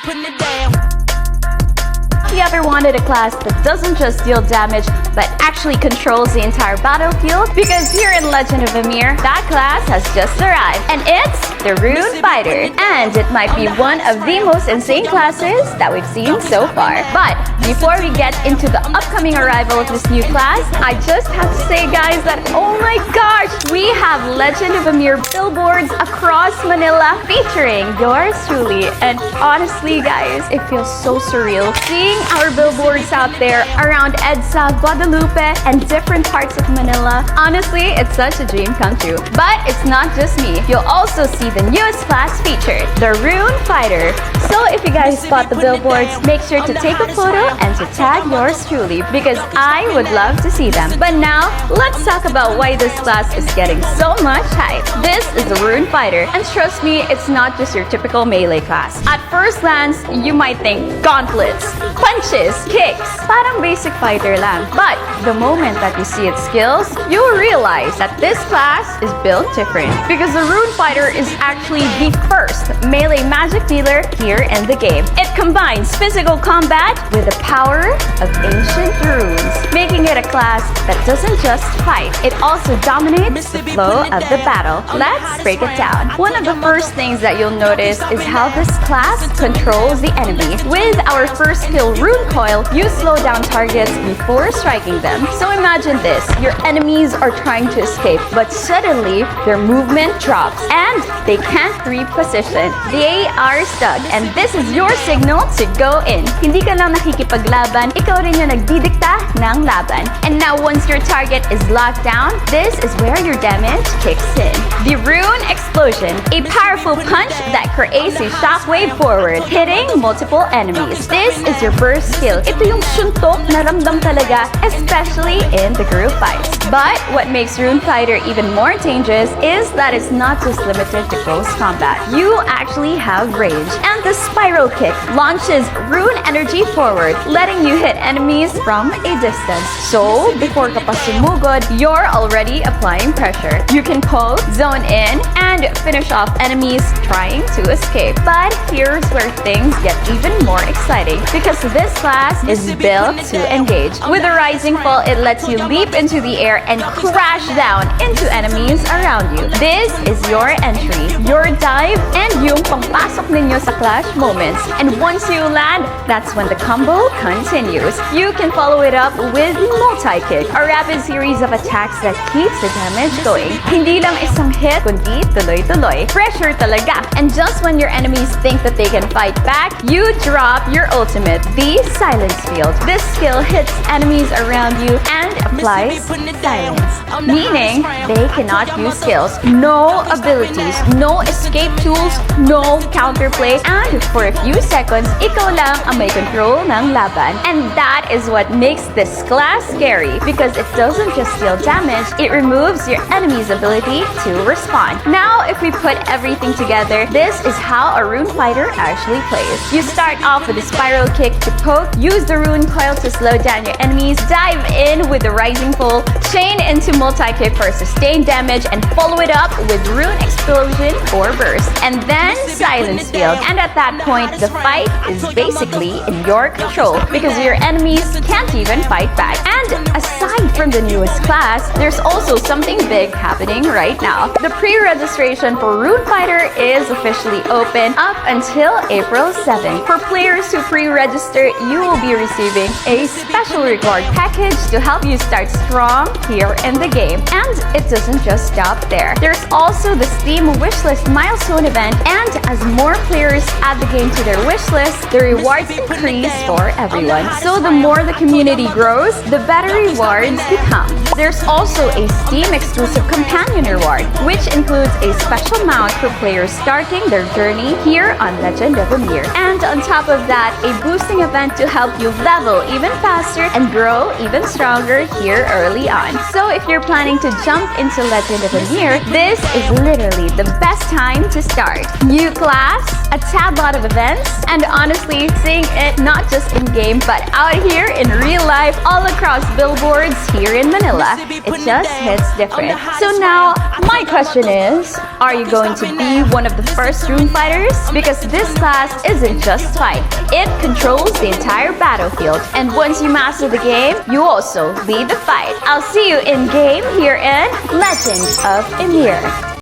putting it down. If you ever wanted a class that doesn't just deal damage but actually controls the entire battlefield, because here in Legend of YMIR, that class has just arrived, and it's the Rune Fighter. And it might be one of the most insane classes that we've seen so far. But before we get into the upcoming arrival of this new class, I just have to say, guys, that oh my gosh, we have Legend of YMIR billboards across Manila featuring yours truly. And honestly, guys, it feels so surreal seeing our billboards out there around EDSA, Guadalupe, and different parts of Manila. Honestly, it's such a dream come true. But it's not just me. You'll also see the newest class featured, the Rune Fighter. So if you guys spot the billboards, make sure to take a photo and to tag yours truly, because I would love to see them. But now, let's talk about why this class is getting so much hype. This is the Rune Fighter, and trust me, it's not just your typical melee class. At first glance, you might think gauntlets, punches, kicks, parang basic fighter lang. But the moment that you see its skills, you will realize that this class is built different, because the Rune Fighter is actually the first melee magic dealer here in the game. It combines physical combat with the power of ancient runes, making it a class that doesn't just fight, it also dominates the flow of the battle. Let's break it down. One of the first things that you'll notice is how this class controls the enemy. With our first skill, Rune Coil, you slow down targets before striking them. So imagine this, your enemies are trying to escape, but suddenly their movement drops and they can't reposition. They are stuck, and this is your signal to go in. Hindi ka lang nakikipaglaban, ikaw rin yung nagdidikta ng laban. And now once your target is locked down, this is where your damage kicks in. The Rune Explosion, a powerful punch that creates a shockwave forward, hitting multiple enemies. This is your burst skill. Ito yung suntok na ramdam talaga, especially in the group fights. But what makes Rune Fighter even more dangerous is that it's not just limited to close combat. You actually have range. And the Spiral Kick launches rune energy forward, letting you hit enemies from a distance. So, before ka pa sumugod, you're already applying pressure. You can pull, zone in, and finish off enemies trying to escape. But here's where things get even more exciting, because this class is built to engage. With a rising fall, it lets you leap into the air and crash down into enemies around you. This is your entry, your dive, and yung pangpasok ninyo sa clash moments. And once you land, that's when the combo continues. You can follow it up with multi-kick, a rapid series of attacks that keeps the damage going. Hindi lang isang hit, kundi tuloy-tuloy. Pressure talaga. And just when your enemies think that they can fight back, you drop your ultimate, the Silence Field. This skill hits enemies around you and applies silence, meaning they cannot use skills, no abilities, no escape tools, no counterplay, and for a few seconds, ikaw lang ang may control ng laban. And that is what makes this class scary, because it doesn't just deal damage, it removes your enemy's ability to respond. Now, if we put everything together, this is how a Rune Fighter actually plays. You start off with a Spiral Kick to poke, use the Rune Coil to slow down your enemies, dive in with the Rising Pull, chain into multi-kick for sustained damage, and follow it up with Rune Explosion or Burst, and then Silence Field. And at that point, the fight is basically in your control, because your enemies can't even fight back. And aside from the newest class, there's also something big happening right now. The pre-registration for Rune Fighter is officially open up until April 7th. For players who pre-register, you will be receiving a special reward package to help you start strong here in the game. And it doesn't just stop there. There's also the Steam Wishlist Milestone event, and as more players add the game to their wishlist, the rewards increase for everyone. So the more the community grows, the better rewards become. There's also a Steam exclusive companion reward, which includes a special mount for players starting their journey here on Legend of YMIR. And on top of that, a boosting event to help you level even faster and grow even stronger here early on. So if you're planning to jump into Legend of YMIR, this is literally the best time to start. New class, a tab lot of events, and honestly, seeing it not just in game but out here in real life all across billboards here in Manila. It just hits different. So now, my question is, are you going to be one of the first Rune Fighters? Because this class isn't just fight, it controls the entire battlefield. And once you master the game, you also lead the fight. I'll see you in game here in Legend of YMIR.